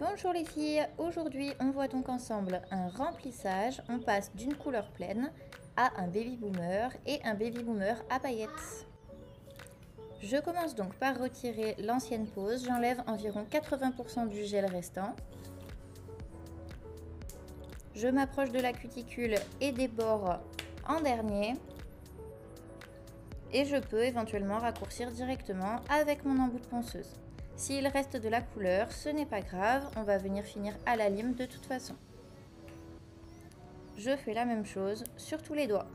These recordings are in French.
Bonjour les filles, aujourd'hui on voit donc ensemble un remplissage. On passe d'une couleur pleine à un baby boomer et un baby boomer à paillettes. Je commence donc par retirer l'ancienne pose, j'enlève environ 80% du gel restant. Je m'approche de la cuticule et des bords en dernier. Et je peux éventuellement raccourcir directement avec mon embout de ponceuse. S'il reste de la couleur, ce n'est pas grave, on va venir finir à la lime de toute façon. Je fais la même chose sur tous les doigts.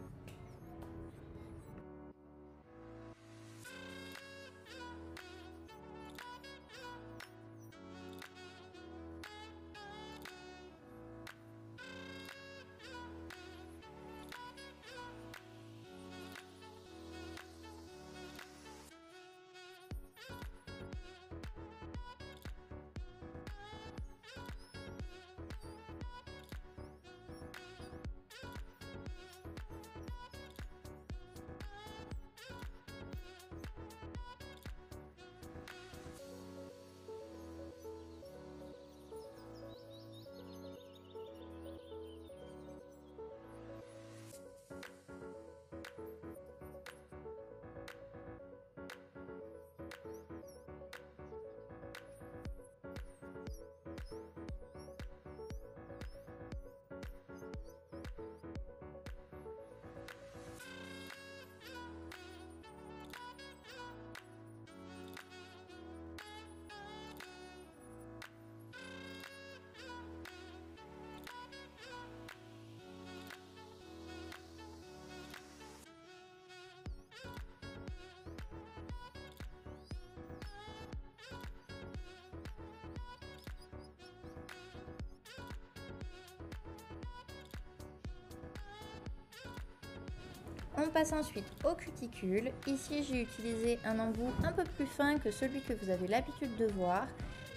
On passe ensuite aux cuticules. Ici, j'ai utilisé un embout un peu plus fin que celui que vous avez l'habitude de voir,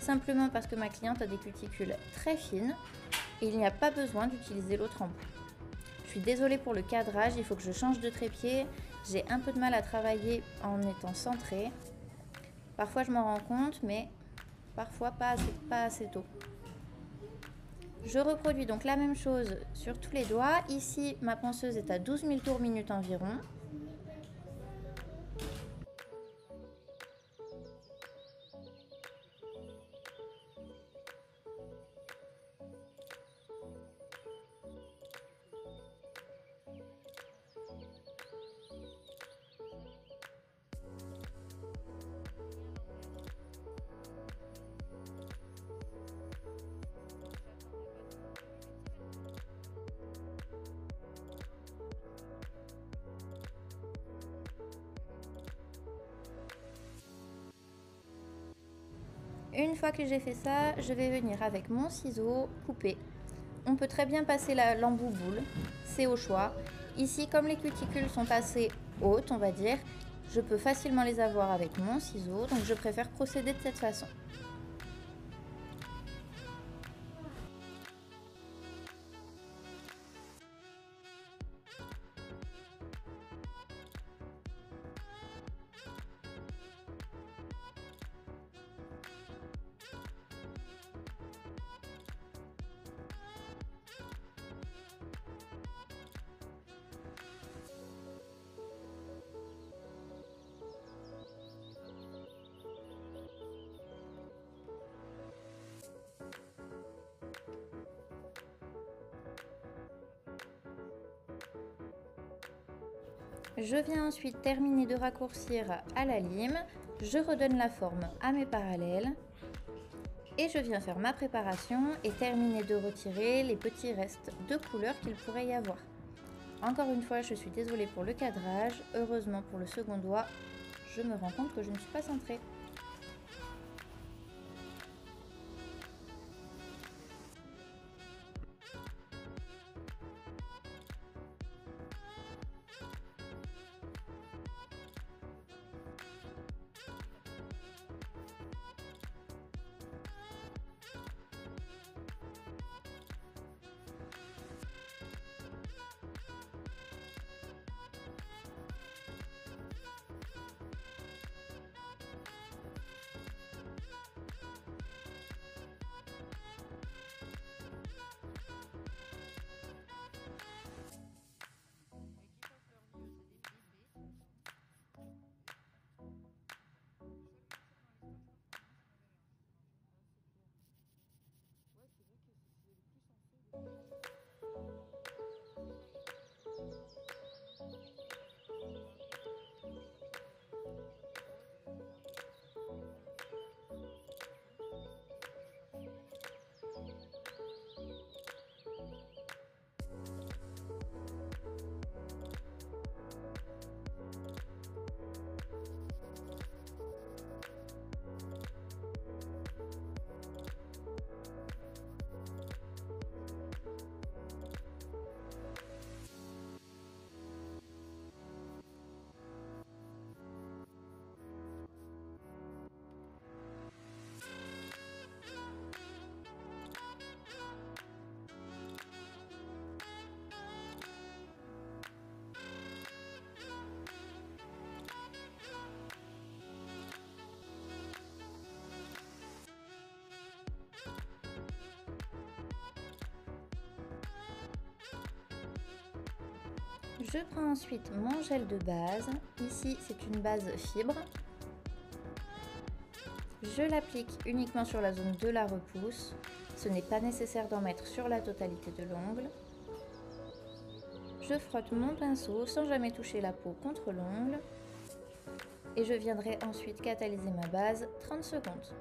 simplement parce que ma cliente a des cuticules très fines et il n'y a pas besoin d'utiliser l'autre embout. Je suis désolée pour le cadrage, il faut que je change de trépied. J'ai un peu de mal à travailler en étant centrée. Parfois, je m'en rends compte, mais parfois pas assez tôt. Je reproduis donc la même chose sur tous les doigts. Ici, ma ponceuse est à 12 000 tours minute environ. Une fois que j'ai fait ça, je vais venir avec mon ciseau couper. On peut très bien passer l'embout boule, c'est au choix. Ici, comme les cuticules sont assez hautes, on va dire, je peux facilement les avoir avec mon ciseau, donc je préfère procéder de cette façon. Je viens ensuite terminer de raccourcir à la lime, je redonne la forme à mes parallèles et je viens faire ma préparation et terminer de retirer les petits restes de couleur qu'il pourrait y avoir. Encore une fois, je suis désolée pour le cadrage, heureusement pour le second doigt, je me rends compte que je ne suis pas centrée. Je prends ensuite mon gel de base. Ici, c'est une base fibre. Je l'applique uniquement sur la zone de la repousse. Ce n'est pas nécessaire d'en mettre sur la totalité de l'ongle. Je frotte mon pinceau sans jamais toucher la peau contre l'ongle. Et je viendrai ensuite catalyser ma base 30 secondes.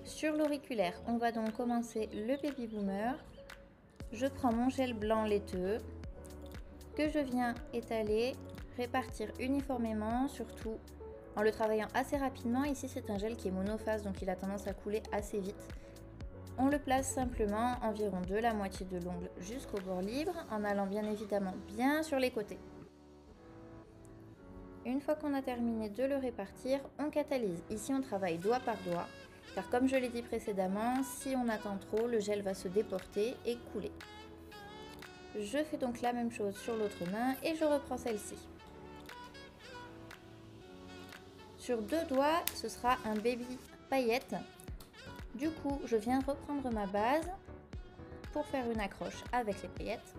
Sur l'auriculaire, on va donc commencer le baby boomer. Je prends mon gel blanc laiteux que je viens étaler, répartir uniformément, surtout en le travaillant assez rapidement. Ici, c'est un gel qui est monophase, donc il a tendance à couler assez vite. On le place simplement environ de la moitié de l'ongle jusqu'au bord libre, en allant bien évidemment bien sur les côtés. Une fois qu'on a terminé de le répartir, on catalyse. Ici, on travaille doigt par doigt, car comme je l'ai dit précédemment, si on attend trop, le gel va se déporter et couler. Je fais donc la même chose sur l'autre main et je reprends celle-ci. Sur 2 doigts, ce sera un baby paillette. Du coup, je viens reprendre ma base pour faire une accroche avec les paillettes.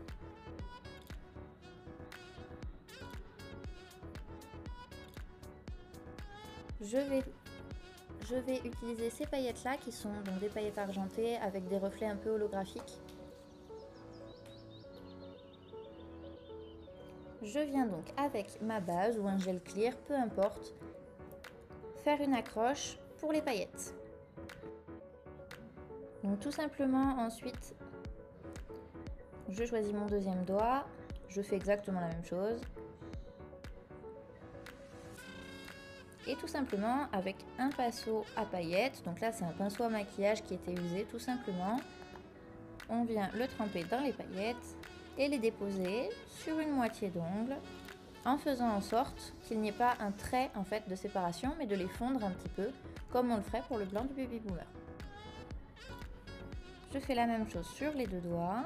Je vais utiliser ces paillettes-là qui sont donc des paillettes argentées avec des reflets un peu holographiques. Je viens donc avec ma base ou un gel clear, peu importe, faire une accroche pour les paillettes. Donc tout simplement ensuite, je choisis mon deuxième doigt, je fais exactement la même chose. Et tout simplement avec un pinceau à paillettes, donc là c'est un pinceau à maquillage qui était usé tout simplement, on vient le tremper dans les paillettes et les déposer sur une moitié d'ongle en faisant en sorte qu'il n'y ait pas un trait en fait de séparation, mais de les fondre un petit peu comme on le ferait pour le blanc du baby boomer. Je fais la même chose sur les 2 doigts.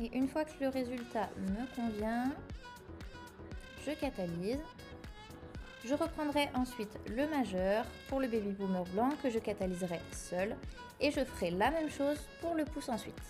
Et une fois que le résultat me convient, je catalyse. Je reprendrai ensuite le majeur pour le baby boomer blanc que je catalyserai seul et je ferai la même chose pour le pouce ensuite.